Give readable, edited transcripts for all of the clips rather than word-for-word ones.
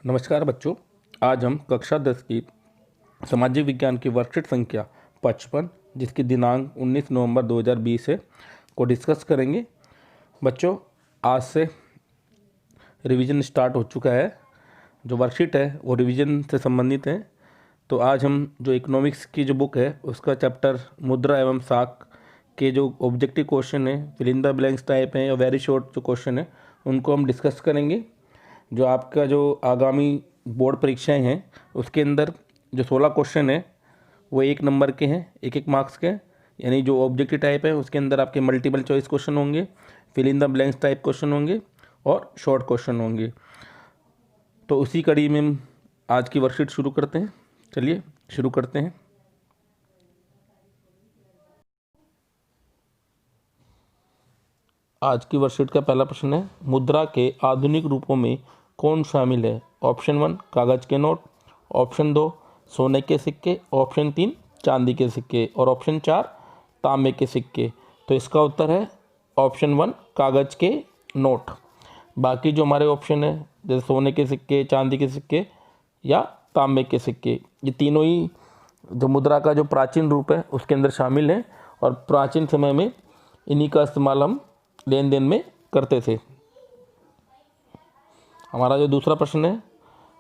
नमस्कार बच्चों। आज हम कक्षा 10 की सामाजिक विज्ञान की वर्कशीट संख्या 55 जिसकी दिनांक 19 नवंबर 2020 है को डिस्कस करेंगे। बच्चों, आज से रिवीजन स्टार्ट हो चुका है। जो वर्कशीट है वो रिवीजन से संबंधित है। तो आज हम जो इकोनॉमिक्स की जो बुक है उसका चैप्टर मुद्रा एवं साख के जो ऑब्जेक्टिव क्वेश्चन है, fill in the blanks type है या वेरी शॉर्ट जो क्वेश्चन है उनको हम डिस्कस करेंगे। जो आपका जो आगामी बोर्ड परीक्षाएं हैं उसके अंदर जो 16 क्वेश्चन है वो 1 नंबर के हैं, 1 मार्क्स के। यानी जो ऑब्जेक्टिव टाइप है उसके अंदर आपके मल्टीपल चॉइस क्वेश्चन होंगे, fill in the blanks type question होंगे और शॉर्ट क्वेश्चन होंगे। तो उसी कड़ी में हम आज की वर्कशीट शुरू करते हैं। चलिए शुरू करते हैं। आज की वर्कशीट का पहला प्रश्न है, मुद्रा के आधुनिक रूपों में कौन शामिल है? ऑप्शन 1 कागज के नोट, ऑप्शन 2 सोने के सिक्के, ऑप्शन 3 चांदी के सिक्के और ऑप्शन 4 तांबे के सिक्के। तो इसका उत्तर है ऑप्शन 1 कागज के नोट। बाकी जो हमारे ऑप्शन है जैसे सोने के सिक्के, चांदी के सिक्के या तांबे के सिक्के, ये तीनों ही जो मुद्रा का जो प्राचीन रूप है उसके अंदर शामिल है और प्राचीन समय में इन्हीं का इस्तेमाल हम लेन देन में करते थे। हमारा जो दूसरा प्रश्न है,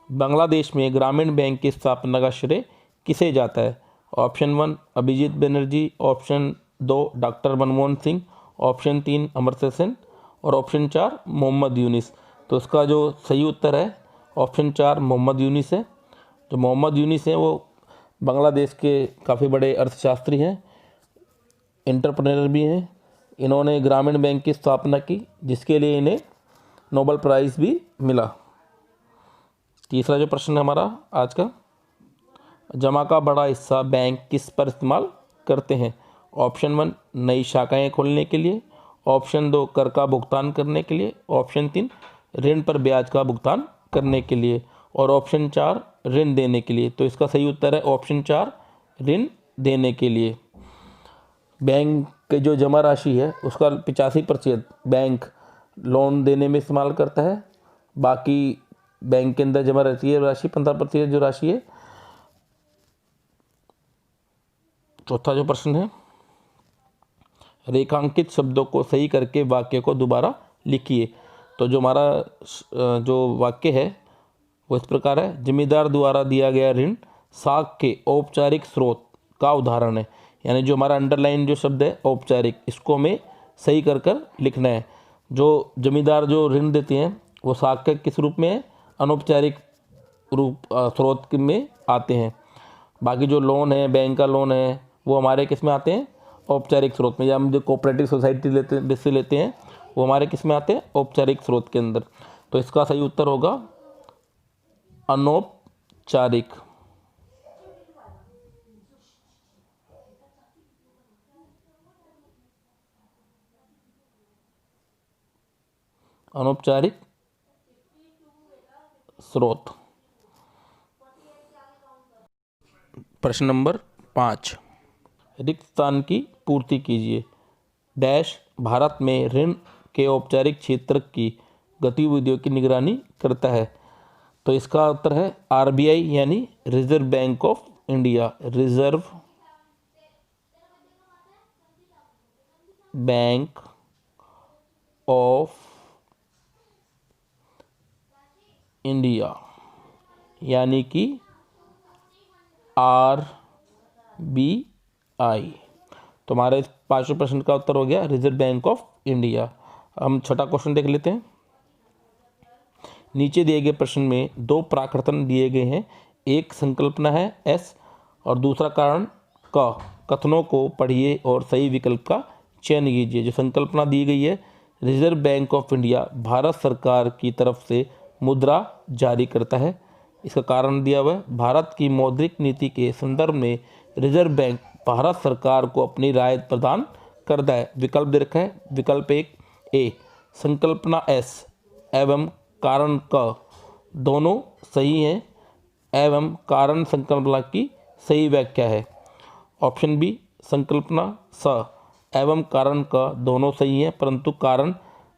बांग्लादेश में ग्रामीण बैंक की स्थापना का श्रेय किसे जाता है? Option 1 Abhijit Banerjee, option 2 doctor Manmohan Singh, option 3 Amartya Sen और ऑप्शन 4 मोहम्मद यूनिस। तो इसका जो सही उत्तर है ऑप्शन 4 मोहम्मद यूनिस है। जो मोहम्मद यूनिस हैं वो बांग्लादेश के काफ़ी बड़े अर्थशास्त्री हैं, एंटरप्रेन्योर भी हैं। इन्होंने ग्रामीण बैंक की स्थापना की जिसके लिए इन्हें नोबेल प्राइज़ भी मिला। तीसरा जो प्रश्न है हमारा आज का, जमा का बड़ा हिस्सा बैंक किस पर इस्तेमाल करते हैं? ऑप्शन 1 नई शाखाएं खोलने के लिए, ऑप्शन 2 कर का भुगतान करने के लिए, ऑप्शन 3 ऋण पर ब्याज का भुगतान करने के लिए और ऑप्शन 4 ऋण देने के लिए। तो इसका सही उत्तर है ऑप्शन 4 ऋण देने के लिए। बैंक की जो जमा राशि है उसका 85% बैंक लोन देने में इस्तेमाल करता है। बाकी बैंक के अंदर जमा रहती है राशि 15% जो राशि है। चौथा जो प्रश्न है, रेखांकित शब्दों को सही करके वाक्य को दोबारा लिखिए। तो जो हमारा जो वाक्य है वो इस प्रकार है, जमींदार द्वारा दिया गया ऋण साख के औपचारिक स्रोत का उदाहरण है। यानी जो हमारा अंडरलाइन जो शब्द है औपचारिक, इसको हमें सही कर कर लिखना है। जो जमींदार जो ऋण देते हैं वो साख के किस रूप में है? अनौपचारिक रूप स्रोत में आते हैं। बाकी जो लोन है, बैंक का लोन है, वो हमारे किस में आते हैं? औपचारिक स्रोत में। या हम जो कोऑपरेटिव सोसाइटी लेते हैं वो हमारे किस में आते हैं? औपचारिक स्रोत के अंदर। तो इसका सही उत्तर होगा अनौपचारिक। अनौपचारिक स्रोत। प्रश्न नंबर 5, रिक्त स्थान की पूर्ति कीजिए। डैश भारत में ऋण के औपचारिक क्षेत्र की गतिविधियों की निगरानी करता है। तो इसका उत्तर है आरबीआई यानी reserve bank of India. Reserve bank of India यानी कि आरबीआई। तो हमारे इस 5वें प्रश्न का उत्तर हो गया रिजर्व बैंक ऑफ इंडिया। हम छठा क्वेश्चन देख लेते हैं। नीचे दिए गए प्रश्न में 2 प्राकृतन दिए गए हैं, एक संकल्पना है एस और दूसरा कारण क। कथनों को पढ़िए और सही विकल्प का चयन कीजिए। जो संकल्पना दी गई है, reserve bank of India Bharat सरकार की तरफ से मुद्रा जारी करता है। इसका कारण दिया हुआ है, भारत की मौद्रिक नीति के संदर्भ में रिजर्व बैंक भारत सरकार को अपनी राय प्रदान करता है। विकल्प दे रखा है। विकल्प 1 ए संकल्पना एस एवं कारण क दोनों सही हैं एवं कारण संकल्पना की सही व्याख्या है। ऑप्शन बी संकल्पना स एवं कारण क दोनों सही हैं परंतु कारण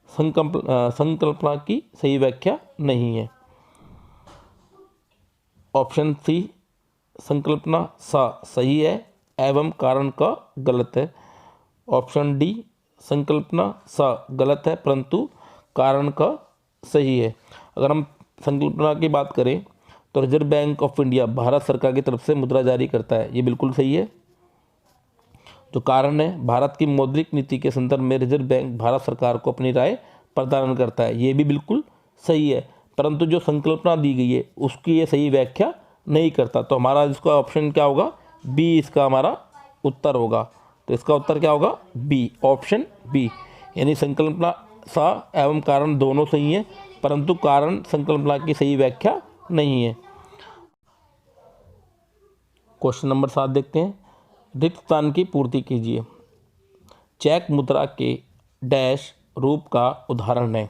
संकल्पना की सही व्याख्या नहीं है। ऑप्शन सी संकल्पना सा सही है एवं कारण का गलत है। ऑप्शन डी संकल्पना सा गलत है परंतु कारण का सही है। अगर हम संकल्पना की बात करें तो reserve bank of India Bharat सरकार की तरफ से मुद्रा जारी करता है, ये बिल्कुल सही है। जो कारण है भारत की मौद्रिक नीति के संदर्भ में रिजर्व बैंक भारत सरकार को अपनी राय प्रदान करता है, ये भी बिल्कुल सही है। परंतु जो संकल्पना दी गई है उसकी ये सही व्याख्या नहीं करता। तो हमारा इसका ऑप्शन क्या होगा, बी इसका हमारा उत्तर होगा। तो इसका उत्तर क्या होगा, बी, ऑप्शन बी। यानी संकल्पना सा एवं कारण दोनों सही हैं परंतु कारण संकल्पना की सही व्याख्या नहीं है। क्वेश्चन नंबर 7 देखते हैं। रिक्त स्थान की पूर्ति कीजिए। चेक मुद्रा के डैश रूप का उदाहरण है।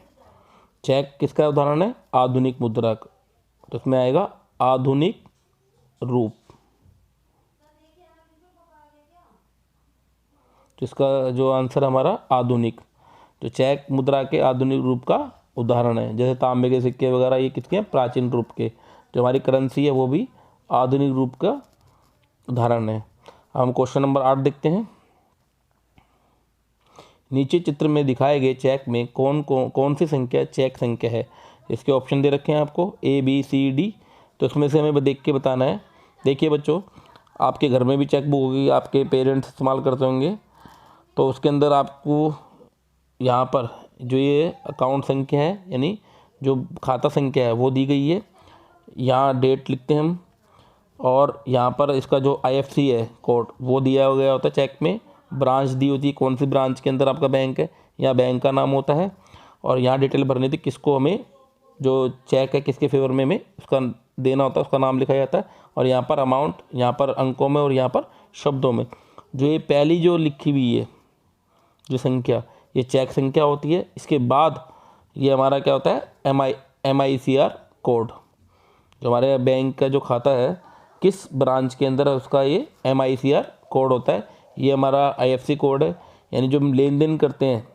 चेक किसका उदाहरण है, आधुनिक मुद्रा। तो इसमें आएगा आधुनिक रूप। तो इसका जो आंसर हमारा आधुनिक, जो चेक मुद्रा के आधुनिक रूप का उदाहरण है। जैसे तांबे के सिक्के वगैरह ये किसके हैं, प्राचीन रूप के। जो हमारी करेंसी है वो भी आधुनिक रूप का उदाहरण है। हम क्वेश्चन नंबर 8 देखते हैं। नीचे चित्र में दिखाए गए चेक में कौन सी संख्या चेक संख्या है। इसके ऑप्शन दे रखे हैं आपको ए बी सी डी। तो इसमें से हमें देख के बताना है। देखिए बच्चों, आपके घर में भी चेक बुक होगी, आपके पेरेंट्स इस्तेमाल करते होंगे। तो उसके अंदर आपको यहाँ पर जो ये अकाउंट संख्या है यानी जो खाता संख्या है वो दी गई है। यहाँ डेट लिखते हैं हम, और यहाँ पर इसका जो IFSC है कोड वो दिया गया होता है चेक में। ब्रांच दी होती है, कौन सी ब्रांच के अंदर आपका बैंक है, यहाँ बैंक का नाम होता है। और यहाँ डिटेल भरनी थी किसको हमें जो चेक है किसके फेवर में हमें उसका देना होता है, उसका नाम लिखा जाता है। और यहाँ पर अमाउंट, यहाँ पर अंकों में और यहाँ पर शब्दों में। जो ये पहली जो लिखी हुई है जो संख्या, ये चेक संख्या होती है। इसके बाद ये हमारा क्या होता है, MICR कोड। जो हमारे बैंक का जो खाता है किस ब्रांच के अंदर है उसका ये MICR कोड होता है। ये हमारा IFSC कोड है। यानी जो हम लेन देन करते हैं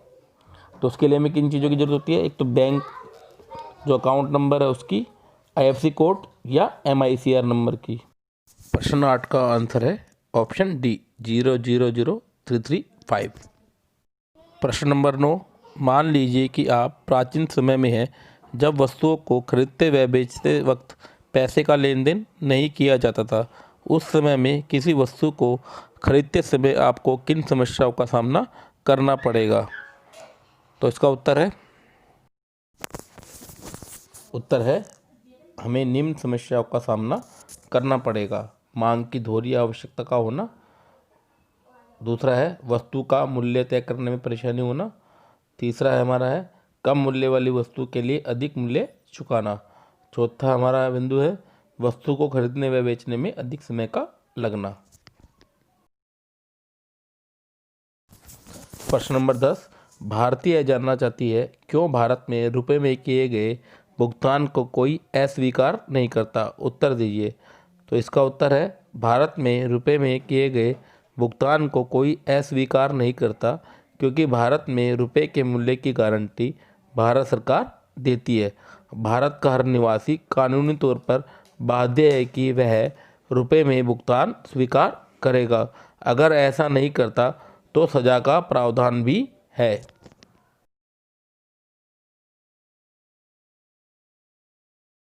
तो उसके लिए हमें किन चीज़ों की ज़रूरत होती है, एक तो बैंक जो अकाउंट नंबर है उसकी, IFSC कोड या MICR नंबर की। प्रश्न 8 का आंसर है ऑप्शन डी 000335। प्रश्न नंबर 9। मान लीजिए कि आप प्राचीन समय में हैं जब वस्तुओं को खरीदते व बेचते वक्त पैसे का लेन देन नहीं किया जाता था। उस समय में किसी वस्तु को खरीदते समय आपको किन समस्याओं का सामना करना पड़ेगा। तो इसका उत्तर है हमें निम्न समस्याओं का सामना करना पड़ेगा। मांग की दोहरी आवश्यकता का होना। दूसरा है वस्तु का मूल्य तय करने में परेशानी होना। तीसरा है हमारा है कम मूल्य वाली वस्तु के लिए अधिक मूल्य चुकाना। चौथा हमारा बिंदु है वस्तु को खरीदने व बेचने में अधिक समय का लगना। प्रश्न नंबर 10। भारतीय यह जानना चाहती है क्यों भारत में रुपए में किए गए भुगतान को कोई अस्वीकार नहीं करता। उत्तर दीजिए। तो इसका उत्तर है भारत में रुपए में किए गए भुगतान को कोई अस्वीकार नहीं करता क्योंकि भारत में रुपए के मूल्य की गारंटी भारत सरकार देती है। भारत का हर निवासी कानूनी तौर पर बाध्य है कि वह रुपए में भुगतान स्वीकार करेगा। अगर ऐसा नहीं करता तो सजा का प्रावधान भी है।